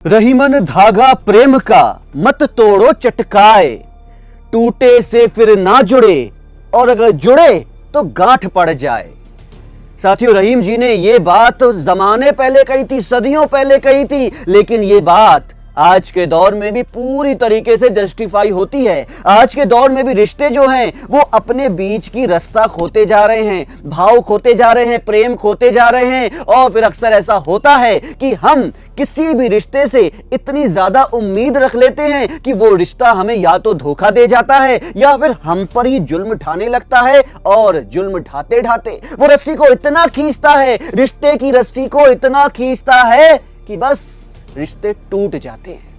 रहीमन धागा प्रेम का मत तोड़ो चटकाए, टूटे से फिर ना जुड़े और अगर जुड़े तो गांठ पड़ जाए। साथियों, रहीम जी ने ये बात जमाने पहले कही थी, सदियों पहले कही थी, लेकिन ये बात आज के दौर में भी पूरी तरीके से जस्टिफाई होती है। आज के दौर में भी रिश्ते जो हैं वो अपने बीच की रास्ता खोते जा रहे हैं, भाव खोते जा रहे हैं, प्रेम खोते जा रहे हैं। और फिर अक्सर ऐसा होता है कि हम किसी भी रिश्ते से इतनी ज्यादा उम्मीद रख लेते हैं कि वो रिश्ता हमें या तो धोखा दे जाता है या फिर हम पर ही जुल्म ढाने लगता है। और जुल्म ढाते ढाते वो रस्सी को इतना खींचता है, रिश्ते की रस्सी को इतना खींचता है कि बस रिश्ते टूट जाते हैं।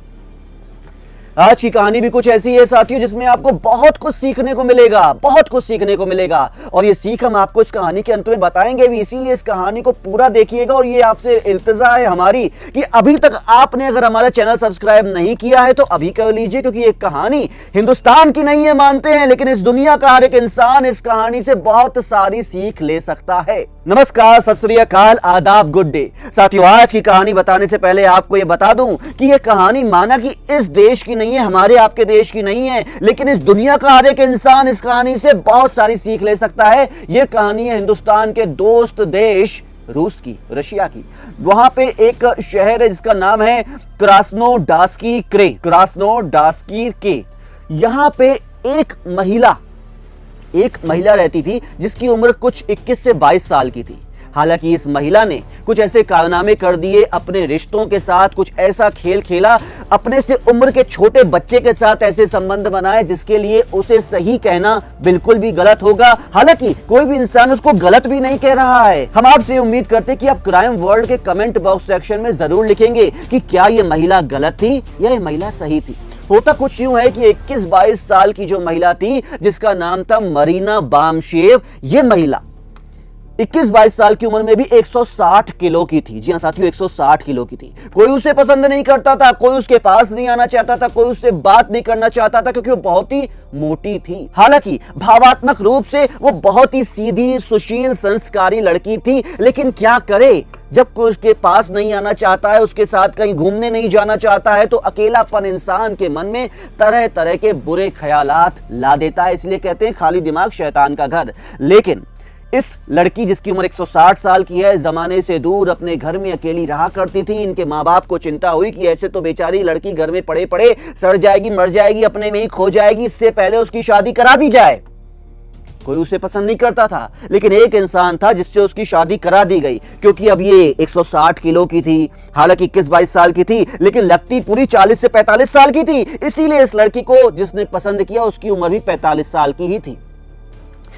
आज की कहानी भी कुछ ऐसी है साथियों, जिसमें आपको बहुत कुछ सीखने को मिलेगा, बहुत कुछ सीखने को मिलेगा। और ये सीख हम आपको इस कहानी के अंत में बताएंगे भी, इसीलिए इस कहानी को पूरा देखिएगा। और ये आपसे इल्तिजा है हमारी कि अभी तक आपने अगर हमारा चैनल सब्सक्राइब नहीं किया है तो अभी कर लीजिए, क्योंकि ये कहानी हिंदुस्तान की नहीं है मानते हैं, लेकिन इस दुनिया का हर एक इंसान इस कहानी से बहुत सारी सीख ले सकता है। नमस्कार, सत श्री अकाल, आदाब, गुड डे। साथियों, आज की कहानी बताने से पहले आपको यह बता दूं कि यह कहानी माना कि इस देश की नहीं है, हमारे आपके देश की नहीं है, लेकिन इस दुनिया का हर एक इंसान इस कहानी से बहुत सारी सीख ले सकता है। यह कहानी है हिंदुस्तान के दोस्त देश रूस की, रशिया की। वहां पे एक शहर है जिसका नाम है क्रास्नोडार्स्की के। यहां पे एक महिला रहती थी जिसकी उम्र कुछ 21 से 22 साल की थी। हालांकि इस महिला ने कुछ ऐसे कारनामे कर दिए, अपने रिश्तों के साथ कुछ ऐसा खेल खेला, अपने से उम्र के छोटे बच्चे के साथ ऐसे संबंध बनाए जिसके लिए उसे सही कहना बिल्कुल भी गलत होगा। हालांकि कोई भी इंसान उसको गलत भी नहीं कह रहा है। हम आपसे उम्मीद करते हैं कि आप क्राइम वर्ल्ड के कमेंट बॉक्स सेक्शन में जरूर लिखेंगे कि क्या ये महिला गलत थी या ये महिला सही थी। होता कुछ यूं है कि 21-22 साल की जो महिला थी, जिसका नाम था मरीना बामशेव, ये महिला 21-22 साल की उम्र में भी 160 किलो की थी। जी हां साथियों, 160 किलो की थी। कोई उसे पसंद नहीं करता था, कोई उसके पास नहीं आना चाहता था, कोई उससे बात नहीं करना चाहता था, क्योंकि वो बहुत ही मोटी थी। हालांकि भावात्मक रूप से वो बहुत ही सीधी, सुशील, संस्कारी लड़की थी। लेकिन क्या करे, जब कोई उसके पास नहीं आना चाहता है, उसके साथ कहीं घूमने नहीं जाना चाहता है, तो अकेलापन इंसान के मन में तरह तरह के बुरे ख्यालात ला देता है। इसलिए कहते हैं खाली दिमाग शैतान का घर। लेकिन इस लड़की, जिसकी उम्र 160 साल की है, जमाने से दूर अपने घर में अकेली रहा करती थी। इनके माँ बाप को चिंता हुई कि ऐसे तो बेचारी लड़की घर में पड़े पड़े सड़ जाएगी, मर जाएगी, अपने में ही खो जाएगी, इससे पहले उसकी शादी करा दी जाए। कोई उसे पसंद नहीं करता था, लेकिन एक इंसान था जिससे उसकी शादी करा दी गई, क्योंकि अब ये 160 किलो की थी। हालांकि 21-22 साल की थी, लेकिन लगती पूरी 40 से 45 साल की थी। इसीलिए इस लड़की को जिसने पसंद किया उसकी उम्र भी 45 साल की ही थी।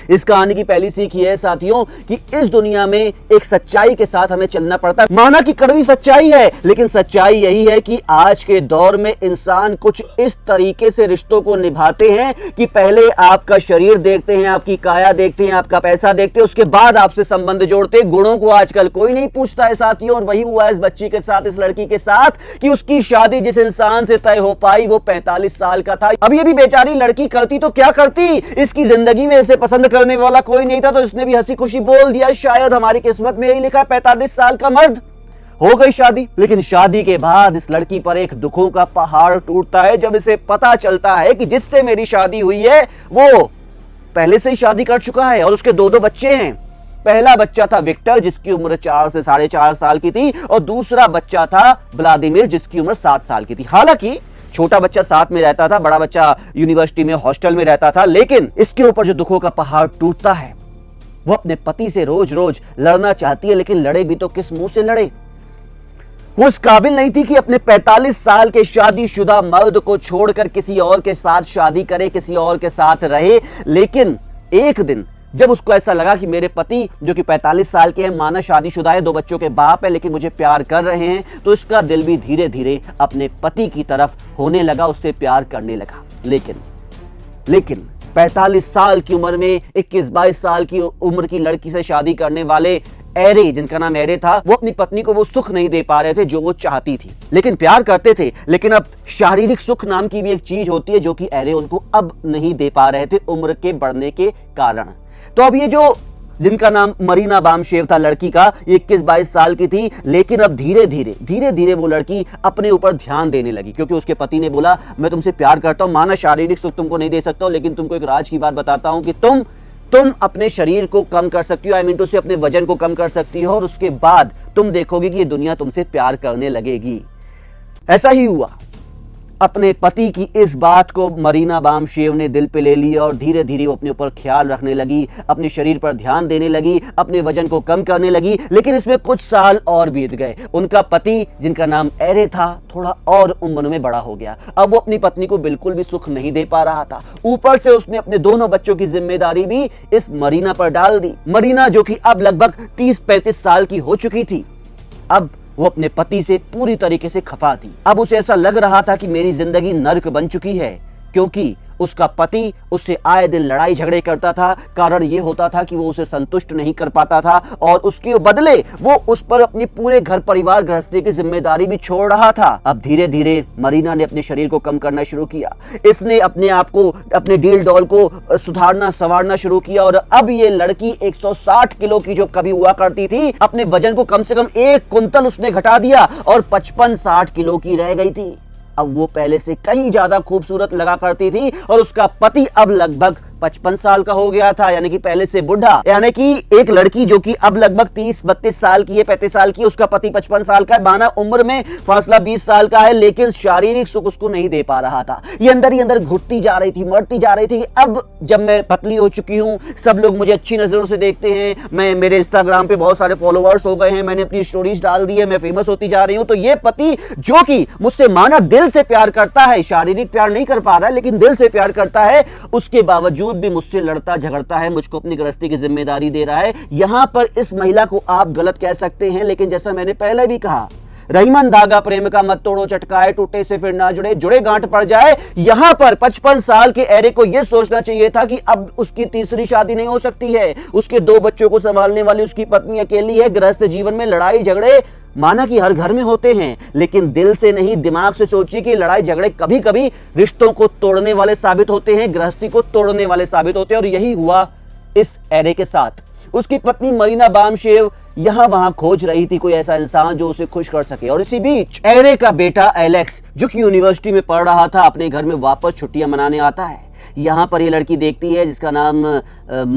इस कहानी की पहली सीख ये है साथियों कि इस दुनिया में एक सच्चाई के साथ हमें चलना पड़ता है। माना कि कड़वी सच्चाई है, लेकिन सच्चाई यही है कि आज के दौर में इंसान कुछ इस तरीके से रिश्तों को निभाते हैं कि पहले आपका शरीर देखते हैं, आपकी काया देखते हैं, आपका पैसा देखते हैं, उसके बाद आपसे संबंध जोड़ते हैं। गुणों को आजकल कोई नहीं पूछता है साथियों। और वही हुआ इस बच्ची के साथ, इस लड़की के साथ, कि उसकी शादी जिस इंसान से तय हो पाई वो 45 साल का था। अब ये भी बेचारी लड़की करती तो क्या करती, इसकी जिंदगी में इसे पसंद करने वाला कोई नहीं था, तो इसने भी हंसी खुशी बोल दिया, शायद हमारी किस्मत में यही लिखा है 45 साल का मर्द। हो गई शादी। लेकिन शादी के बाद इस लड़की पर एक दुखों का पहाड़ टूटता है, जब इसे पता चलता है कि जिससे मेरी शादी हुई है वो पहले से ही शादी कर चुका है और उसके 2 बच्चे हैं। पहला बच्चा था विक्टर, जिसकी उम्र 4 से 4.5 साल की थी, और दूसरा बच्चा था व्लादिमीर, जिसकी उम्र 7 साल की थी। हालांकि छोटा बच्चा साथ में रहता था, बड़ा बच्चा यूनिवर्सिटी में हॉस्टल में रहता था। लेकिन इसके ऊपर जो दुखों का पहाड़ टूटता है, वो अपने पति से रोज रोज लड़ना चाहती है, लेकिन लड़े भी तो किस मुंह से लड़े। वो इस काबिल नहीं थी कि अपने 45 साल के शादीशुदा मर्द को छोड़कर किसी और के साथ शादी करे, किसी और के साथ रहे। लेकिन एक दिन जब उसको ऐसा लगा कि मेरे पति जो कि 45 साल के हैं, माना शादीशुदा है, 2 बच्चों के बाप है, लेकिन मुझे प्यार कर रहे हैं, तो इसका दिल भी धीरे धीरे अपने पति की तरफ होने लगा, उससे प्यार करने लगा। लेकिन 45 साल की उम्र में 21-22 साल की उम्र की लड़की से शादी करने वाले एरे, जिनका नाम एरे था, वो अपनी पत्नी को वो सुख नहीं दे पा रहे थे जो वो चाहती थी। लेकिन प्यार करते थे। लेकिन अब शारीरिक सुख नाम की भी एक चीज होती है जो कि एरे उनको अब नहीं दे पा रहे थे उम्र के बढ़ने के कारण। तो अब ये जो जिनका नाम मरीना बामशेव था, लड़की का 21-22 साल की थी। लेकिन अब धीरे धीरे वो लड़की अपने ऊपर ध्यान देने लगी, क्योंकि उसके पति ने बोला मैं तुमसे प्यार करता हूं, माना शारीरिक सुख तुमको नहीं दे सकता हूं, लेकिन तुमको एक राज की बात बताता हूं कि तुम अपने शरीर को कम कर सकती हो, आई मीन टू से अपने वजन को कम कर सकती हो, और उसके बाद तुम देखोगे कि ये दुनिया तुमसे प्यार करने लगेगी। ऐसा ही हुआ। अपने पति की इस बात को मरीना बामशेव ने दिल पे ले लिया और धीरे धीरे वो अपने ऊपर ख्याल रखने लगी, अपने शरीर पर ध्यान देने लगी, अपने वजन को कम करने लगी। लेकिन इसमें कुछ साल और बीत गए। उनका पति, जिनका नाम एरे था, थोड़ा और उम्र में बड़ा हो गया। अब वो अपनी पत्नी को बिल्कुल भी सुख नहीं दे पा रहा था। ऊपर से उसने अपने दोनों बच्चों की जिम्मेदारी भी इस मरीना पर डाल दी। मरीना, जो कि अब लगभग 30-35 साल की हो चुकी थी, अब वो अपने पति से पूरी तरीके से खफा थी। अब उसे ऐसा लग रहा था कि मेरी जिंदगी नर्क बन चुकी है, क्योंकि उसका पति उससे आए दिन लड़ाई झगड़े करता था। कारण ये होता था कि वो उसे संतुष्ट नहीं कर पाता था और उसके बदले वो उस पर अपनी पूरे घर परिवार गृहस्थी की जिम्मेदारी भी छोड़ रहा था। अब धीरे धीरे मरीना ने अपने शरीर को कम करना शुरू किया। इसने अपने आप को, अपने डील डॉल को सुधारना संवारना शुरू किया और अब ये लड़की 160 किलो की जो कभी हुआ करती थी, अपने वजन को कम से कम 1 कुंतल उसने घटा दिया और 55-60 किलो की रह गई थी। अब वो पहले से कहीं ज्यादा खूबसूरत लगा करती थी और उसका पति अब लगभग 55 साल का हो गया था, यानी कि पहले से बुढ़ा। यानी कि एक लड़की जो कि अब लगभग 30-32 साल की है, 35 साल की, उसका पति 55 साल का है। माना उम्र में फासला 20 साल का है, लेकिन शारीरिक सुख उसको नहीं दे पा रहा था। ये अंदर ही अंदर घुटती जा रही थी, मरती जा रही थी। अब जब मैं पतली हो चुकी हूँ, सब लोग मुझे अच्छी नजरों से देखते हैं, मेरे इंस्टाग्राम पे बहुत सारे फॉलोअर्स हो गए हैं, मैंने अपनी स्टोरीज डाल दी है, मैं फेमस होती जा रही हूँ, तो ये पति जो कि मुझसे माना दिल से प्यार करता है, शारीरिक प्यार नहीं कर पा रहा है लेकिन दिल से प्यार करता है, उसके बावजूद भी मुझसे लड़ता झगड़ता है, मुझको अपनी गृहस्थी की जिम्मेदारी दे रहा है। यहां पर इस महिला को आप गलत कह सकते हैं, लेकिन जैसा मैंने पहले भी कहा, रहीमन धागा प्रेम का मत तोड़ो, चटकाए टूटे से फिर ना जुड़े, जुड़े गांठ पड़ जाए। यहां पर 55 साल के एरे को यह सोचना चाहिए था कि अब उसकी तीसरी शादी नहीं हो सकती है। उसके 2 बच्चों को संभालने वाली उसकी पत्नी अकेली है। गृहस्थ जीवन में लड़ाई झगड़े माना कि हर घर में होते हैं, लेकिन दिल से नहीं, दिमाग से सोचिए कि लड़ाई झगड़े कभी कभी रिश्तों को तोड़ने वाले साबित होते हैं, गृहस्थी को तोड़ने वाले साबित होते हैं। और यही हुआ इस एरे के साथ। उसकी पत्नी मरीना बामशेव यहां वहां खोज रही थी कोई ऐसा इंसान जो उसे खुश कर सके, और इसी बीच एरे का बेटा एलेक्स, जो कि यूनिवर्सिटी में पढ़ रहा था, अपने घर में वापस छुट्टियां मनाने आता है। यहां पर ये लड़की देखती है, जिसका नाम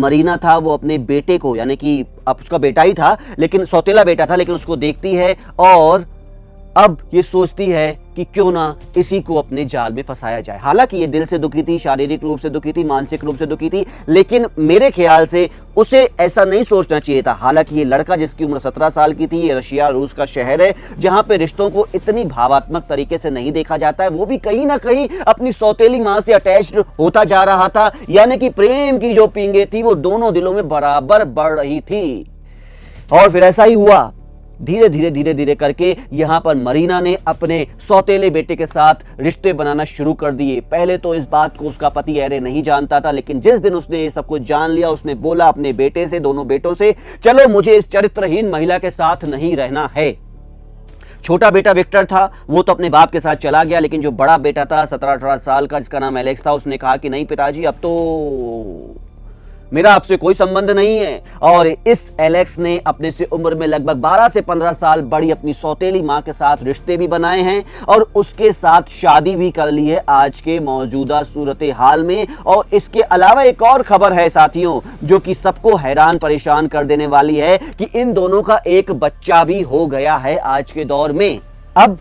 मरीना था, वो अपने बेटे को, यानी कि अब उसका बेटा ही था लेकिन सौतेला बेटा था, लेकिन उसको देखती है और अब ये सोचती है कि क्यों ना इसी को अपने जाल में फंसाया जाए। हालांकि ये दिल से दुखी थी, शारीरिक रूप से दुखी थी, मानसिक रूप से दुखी थी, लेकिन मेरे ख्याल से उसे ऐसा नहीं सोचना चाहिए था। हालांकि ये लड़का, जिसकी उम्र 17 साल की थी, ये रशिया रूस का शहर है जहां पे रिश्तों को इतनी भावात्मक तरीके से नहीं देखा जाता है, वो भी कहीं ना कहीं अपनी सौतेली मां से अटैच्ड होता जा रहा था। यानी कि प्रेम की जो पींगे थी वो दोनों दिलों में बराबर बढ़ रही थी। और फिर ऐसा ही हुआ, धीरे धीरे करके यहां पर मरीना ने अपने सौतेले बेटे के साथ रिश्ते बनाना शुरू कर दिए। पहले तो इस बात को उसका पति एरे नहीं जानता था, लेकिन जिस दिन उसने ये सब कुछ जान लिया, उसने बोला अपने बेटे से, दोनों बेटों से, चलो मुझे इस चरित्रहीन महिला के साथ नहीं रहना है। छोटा बेटा विक्टर था, वो तो अपने बाप के साथ चला गया, लेकिन जो बड़ा बेटा था 17-18 साल का, जिसका नाम एलेक्स था, उसने कहा कि नहीं पिताजी, अब तो मेरा आपसे कोई संबंध नहीं है। और इस एलेक्स ने अपने से उम्र में लगभग 12 से 15 साल बड़ी अपनी सौतेली मां के साथ रिश्ते भी बनाए हैं और उसके साथ शादी भी कर ली है आज के मौजूदा सूरत हाल में। और इसके अलावा एक और खबर है साथियों, जो कि सबको हैरान परेशान कर देने वाली है, कि इन दोनों का एक बच्चा भी हो गया है आज के दौर में। अब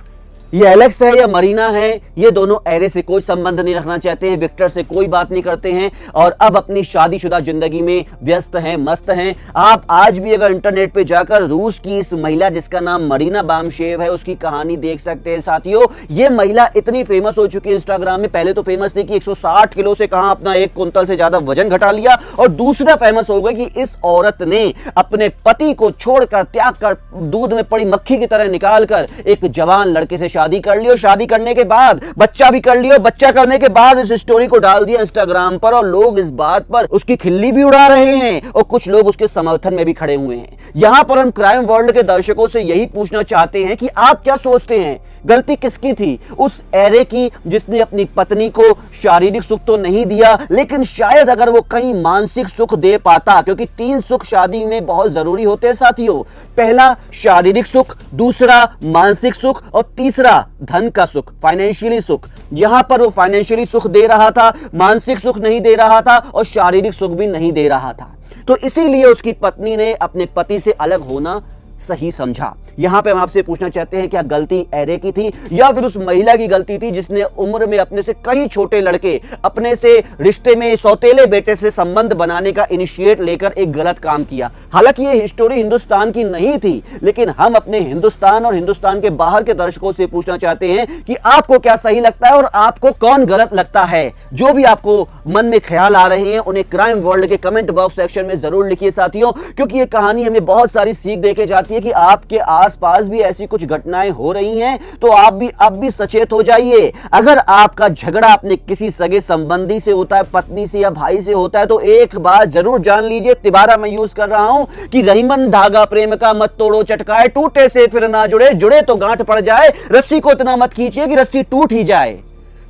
ये एलेक्स है या मरीना है, ये दोनों एरे से कोई संबंध नहीं रखना चाहते हैं, विक्टर से कोई बात नहीं करते हैं और अब अपनी शादीशुदा जिंदगी में व्यस्त हैं, मस्त हैं। आप आज भी अगर इंटरनेट पे जाकर रूस की इस महिला, जिसका नाम मरीना बामशेव है, उसकी कहानी देख सकते हैं। साथियों, ये महिला इतनी फेमस हो चुकी है इंस्टाग्राम में। पहले तो फेमस थी कि 160 किलो से कहां अपना 1 कुंतल से ज्यादा वजन घटा लिया, और दूसरा फेमस हो गया कि इस औरत ने अपने पति को छोड़कर, त्याग कर, दूध में पड़ी मक्खी की तरह निकालकर एक जवान लड़के से शादी कर ली और शादी करने के बाद बच्चा भी कर लिया, बच्चा करने के बाद इस स्टोरी को डाल दिया इंस्टाग्राम पर और लोग इस बात पर उसकी खिल्ली भी उड़ा रहे हैं और कुछ लोग उसके समर्थन में भी खड़े हुए हैं। यहां पर हम क्राइम वर्ल्ड के दर्शकों से यही पूछना चाहते हैं कि आप क्या सोचते हैं, गलती किसकी थी? उस एरे की जिसने अपनी पत्नी को शारीरिक सुख तो नहीं दिया, लेकिन शायद अगर वो कहीं मानसिक सुख दे पाता, क्योंकि 3 सुख शादी में बहुत जरूरी होते हैं साथियों। पहला शारीरिक सुख, दूसरा मानसिक सुख और तीसरा धन का सुख, फाइनेंशियली सुख। यहां पर वो फाइनेंशियली सुख दे रहा था, मानसिक सुख नहीं दे रहा था और शारीरिक सुख भी नहीं दे रहा था। तो इसीलिए उसकी पत्नी ने अपने पति से अलग होना सही समझा। यहां पे हम आपसे पूछना चाहते हैं, क्या गलती एरे की थी या फिर उस महिला की गलती थी जिसने उम्र में अपने से कई छोटे लड़के अपने से रिश्ते में सौतेले बेटे से संबंध बनाने का इनिशिएट लेकर एक गलत काम किया? हालांकि ये स्टोरी हिंदुस्तान की नहीं थी, लेकिन हम अपने हिंदुस्तान और हिंदुस्तान के बाहर के दर्शकों से पूछना चाहते हैं कि आपको क्या सही लगता है और आपको कौन गलत लगता है। जो भी आपको मन में ख्याल आ रहे हैं उन्हें क्राइम वर्ल्ड के कमेंट बॉक्स सेक्शन में जरूर लिखिए साथियों, क्योंकि ये कहानी हमें बहुत सारी सीख देके जाती है कि आपके आसपास भी ऐसी कुछ घटनाएं हो रही हैं तो आप भी अब भी सचेत हो जाइए। अगर आपका झगड़ा अपने किसी सगे संबंधी से होता है, पत्नी से या भाई से होता है, तो एक बात जरूर जान लीजिए, तिबारा मैं यूज कर रहा हूं कि रहीमन धागा प्रेम का मत तोड़ो चटकाए, टूटे से फिर ना जुड़े, जुड़े तो गांठ पड़ जाए, रस्सी को इतना मत खींचिए कि रस्सी टूट ही जाए।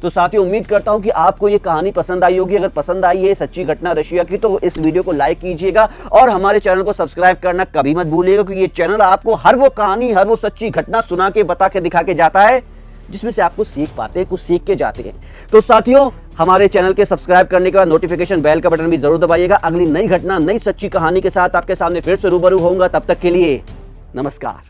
तो साथियों, उम्मीद करता हूं कि आपको ये कहानी पसंद आई होगी। अगर पसंद आई है सच्ची घटना रशिया की तो इस वीडियो को लाइक कीजिएगा और हमारे चैनल को सब्सक्राइब करना कभी मत भूलिएगा, क्योंकि ये चैनल आपको हर वो कहानी, हर वो सच्ची घटना सुना के, बता के, दिखा के जाता है जिसमें से आपको सीख पाते हैं, कुछ सीख के जाते हैं। तो साथियों, हमारे चैनल के सब्सक्राइब करने के बाद नोटिफिकेशन बेल का बटन भी जरूर दबाइएगा। अगली नई घटना, नई सच्ची कहानी के साथ आपके सामने फिर से रूबरू होऊंगा। तब तक के लिए नमस्कार।